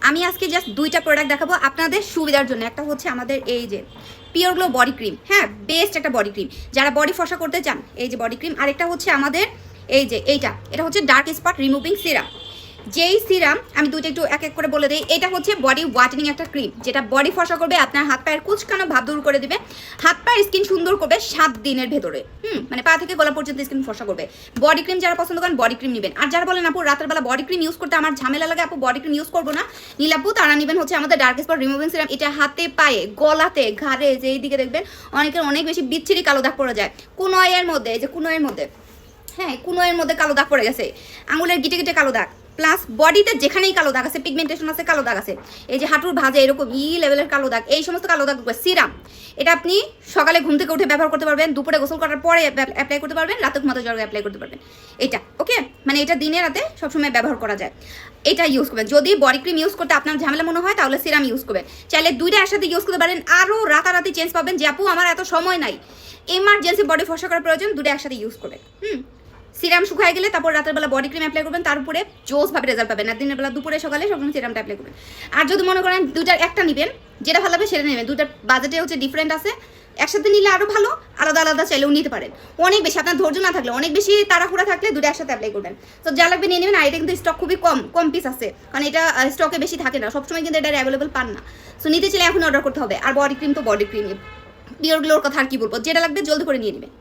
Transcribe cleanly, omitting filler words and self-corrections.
আমি আজকে জাস্ট দুইটা প্রোডাক্ট দেখাবো আপনাদের সুবিধার জন্য। একটা হচ্ছে আমাদের এই যে পিওর গ্লো বডি ক্রিম, হ্যাঁ বেস্ট একটা বডি ক্রিম যারা বডি ফসা করতে চান, এই যে বডি ক্রিম। আরেকটা হচ্ছে আমাদের এই যে এটা হচ্ছে ডার্ক স্পট রিমুভিং সিরাম। যেই সিরাম আমি দুটো একটু এক এক করে বলে দিই। এটা হচ্ছে বডি হোয়াইটেনিং একটা ক্রিম, যেটা বডি ফসা করবে, আপনার হাত পায়ের কুচকানো ভাব দূর করে দিবে, হাত পায়ের স্কিন সুন্দর করবে 7 দিনের ভেতরে। মানে পা থেকে গলা পর্যন্ত স্কিন ফসা করবে। বডি ক্রিম যারা পছন্দ করেন বডি ক্রিম নেবেন। আর যারা বলেন আপু রাতের বেলা বডি ক্রিম ইউজ করতে আমার ঝামেলা লাগে, আপু বডি ক্রিম ইউজ করবো না, নীলাপু, তারা নেবেন হচ্ছে আমাদের ডার্ক স্পট রিমুভিং সিরাম। এটা হাতে পায়ে গলাতে ঘাড়ে যেই দিকে দেখবেন অনেকের অনেক বেশি বিচ্ছিরি কালো দাগ পড়ে যায় কুনয়ের মধ্যে, এই যে কুনয়ের মধ্যে, হ্যাঁ কুনয়ের মধ্যে কালো দাগ পড়ে গেছে, আঙুলের গিটে গিটে কালো দাগ, প্লাস বডিতে যেখানেই কালো দাগ আছে, পিগমেন্টেশন আছে, কালো দাগ আছে, এই যে হাঁটুর ভাঁজে এরকম লেভেলের কালো দাগ, এই সমস্ত কালো দাগ সিরাম এটা আপনি সকালে ঘুম থেকে উঠে ব্যবহার করতে পারবেন, দুপুরে গোসল করার পরে অ্যাপ্লাই করতে পারবেন, রাতে ঘুমাতে যাওয়ার অ্যাপ্লাই করতে পারবেন। এটা ওকে, মানে এটা দিনে রাতে সবসময় ব্যবহার করা যায়। এটা ইউজ করবেন। যদি বডি ক্রিম ইউজ করতে আপনার ঝামেলা মনে হয় তাহলে সিরাম ইউজ করবেন। চাইলে দুইটা একসাথে ইউজ করতে পারেন, আরও রাতারাতি চেঞ্জ পাবেন যে আপু আমার এত সময় নাই, এমার্জেন্সি বডি ফসা করার প্রয়োজন, দুটো একসাথে ইউজ করবেন। সিরাম শুকায় গেলে তারপর রাতের বেলা বডি ক্রিম অ্যাপ্লাই করবেন, তার উপরে জোসভাবে রেজাল্ট পাবেন। আর দিনের বেলা দুপুরে সকালে সবসময় সিরামটা অ্যাপ্লাই করবেন। আর যদি মনে করেন দুইটার একটা নেবেন, যেটা ভালো হবে সেটা নেবেন, দুইটার বাজেটে হচ্ছে ডিফারেন্ট আছে, একসাথে নিলে আরও ভালো, আলাদা আলাদা চাইলেও নিতে পারেন। অনেক বেশি আপনার ধৈর্য না থাকলে, অনেক বেশি তাড়াহুড়া থাকলে দুটো একসাথে অ্যাপ্লাই করবেন। তো যা লাগবে নিয়ে নেবেন। আর এটা কিন্তু স্টক খুবই কম পিস আছে, কারণ এটা স্টকে বেশি থাকে না, সবসময় কিন্তু এটা অ্যাভেলেবল পান না। সো নিতে চাইলে এখন অর্ডার করতে হবে। আর বডি ক্রিম তো বডি ক্রিম, পিওর গ্লোর কথা আর কি বলবো, যেটা লাগবে জলদি করে নিয়ে নেবেন।